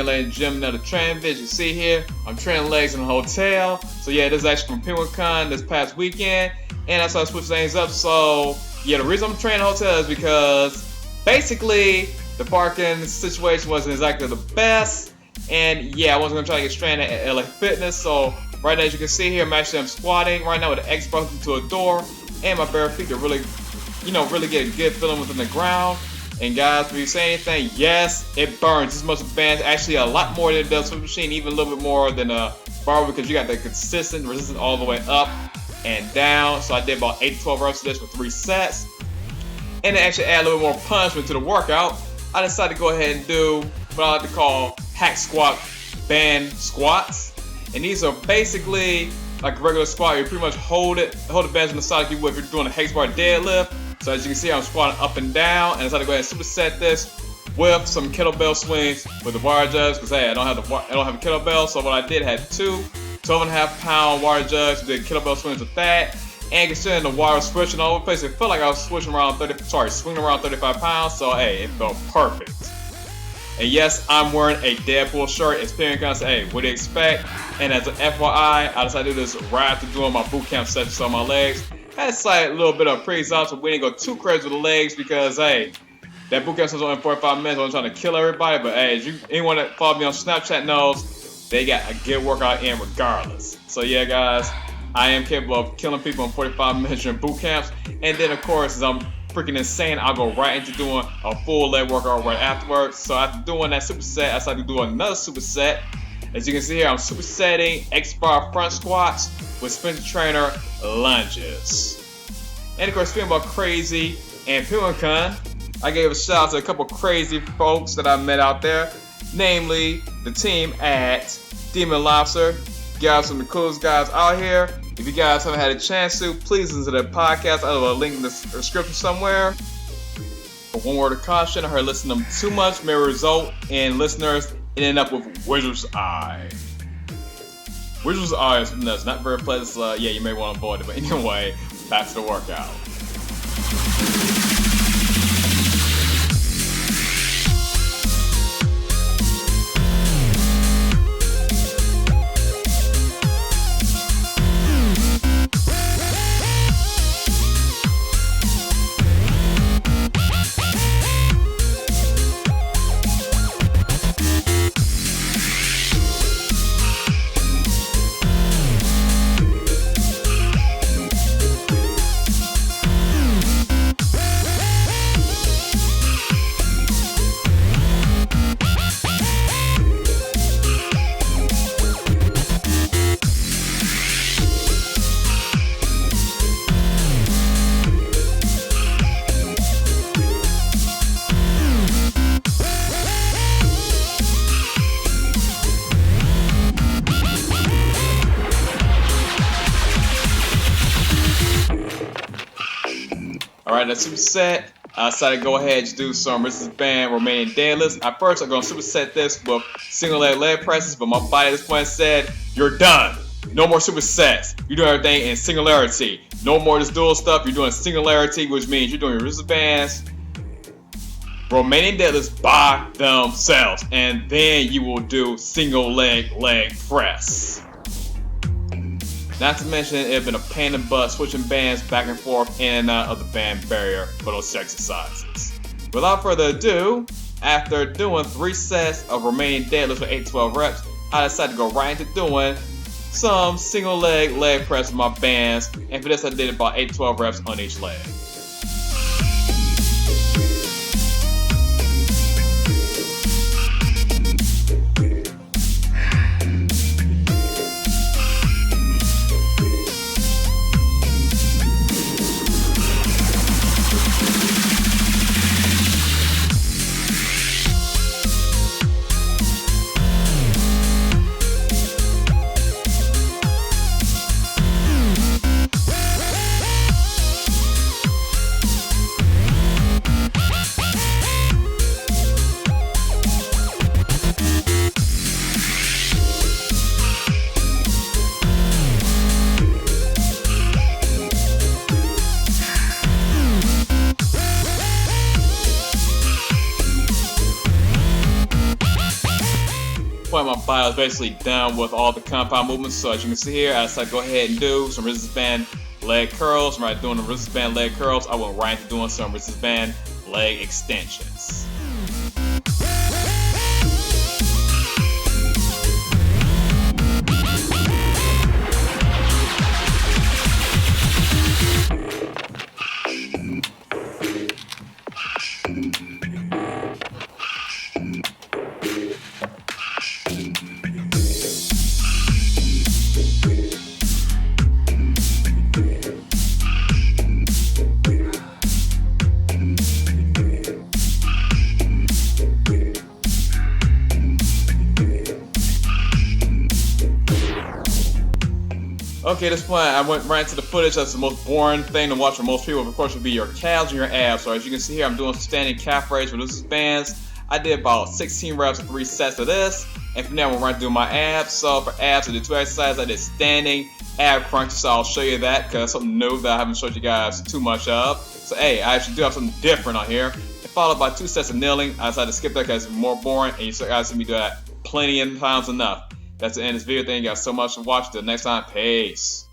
ladies and gentlemen, another training video. You see here, I'm training legs in a hotel. So yeah, this is actually from Penguicon this past weekend, and that's how I switched things up. So yeah, the reason I'm training in a hotel is because basically the parking situation wasn't exactly the best, and yeah, I wasn't gonna try to get stranded at LA Fitness. So right now, as you can see here, I'm squatting right now with an XBar to a door, and my bare feet are really, really get a good feeling within the ground. And guys, if you say anything, yes, it burns. This muscle bands actually a lot more than it does with machine, even a little bit more than a barbell, because you got the consistent resistance all the way up and down. So I did about 8 to 12 reps of this for 3 sets. And to actually add a little more punishment to the workout, I decided to go ahead and do what I like to call hack squat band squats. And these are basically like a regular squat. You pretty much hold the bands on the side like you would if you're doing a XBar deadlift. So as you can see, I'm squatting up and down, and I decided to go ahead and superset this with some kettlebell swings with the wire jugs, because hey, I don't have a kettlebell. So what I did, had 2 12.5-pound wire jugs, did kettlebell swings with that, and considering the wire was switching all over the place, it felt like I was swinging around 35 pounds. So hey, it felt perfect. And yes, I'm wearing a Deadpool shirt. It's Penguicon, so hey, what do you expect? And as an FYI, I decided to do this right after doing my boot camp sessions on my legs. Had a little bit of pre-exhaustion, so we didn't go too crazy with the legs because, hey, that boot camp was only 45 minutes. I wasn't trying to kill everybody, but hey, anyone that follows me on Snapchat knows they got a good workout in regardless. So yeah, guys, I am capable of killing people in 45 minutes during boot camps. And then, of course, as I'm freaking insane, I'll go right into doing a full leg workout right afterwards. So after doing that superset, I decided to do another superset. As you can see here, I'm supersetting XBar front squats with Spreadshirt Trainer lunges. And of course, speaking about crazy and Penguicon, I gave a shout out to a couple crazy folks that I met out there, namely the team at Demon Lobster. You guys, some of the coolest guys out here. If you guys haven't had a chance to, please listen to their podcast. I have a link in the description somewhere. But one word of caution, I heard listening to them too much may result in listeners ending up with Wizard's Eye. Wizard's Eye is not very pleasant. Yeah, you may want to avoid it. But anyway, back to the workout. Alright, that's superset. I decided to go ahead and do some resistance band Romanian deadlifts. At first, I'm going to superset this with single leg presses, but my body at this point said, you're done. No more supersets. You're doing everything in singularity. No more this dual stuff. You're doing singularity, which means you're doing your resistance bands, Romanian deadlifts by themselves. And then you will do single leg press. Not to mention, it had been a pain in the butt switching bands back and forth in and out of the band barrier for those exercises. Without further ado, after doing 3 sets of Romanian deadlifts with 8 to 12 reps, I decided to go right into doing some single leg press with my bands. And for this, I did about 8 to 12 reps on each leg. point, my body was basically done with all the compound movements. So as you can see here, I decided to go ahead and do some resistance band leg curls. Right, doing the resistance band leg curls, I went right into doing some resistance band leg extensions. Okay, at this point, I went right into the footage. That's the most boring thing to watch for most people. Of course, would be your calves and your abs. So as you can see here, I'm doing some standing calf raises with resistance bands. I did about 16 reps and 3 sets of this. And from there, I went right through my abs. So for abs, I did 2 exercises. I did standing ab crunches. So I'll show you that because that's something new that I haven't showed you guys too much of. So hey, I actually do have something different on here. And followed by 2 sets of kneeling. I decided to skip that because it's more boring. And you guys see me do that plenty of times enough. That's the end of this video. Thank you guys so much for watching. Till next time, peace.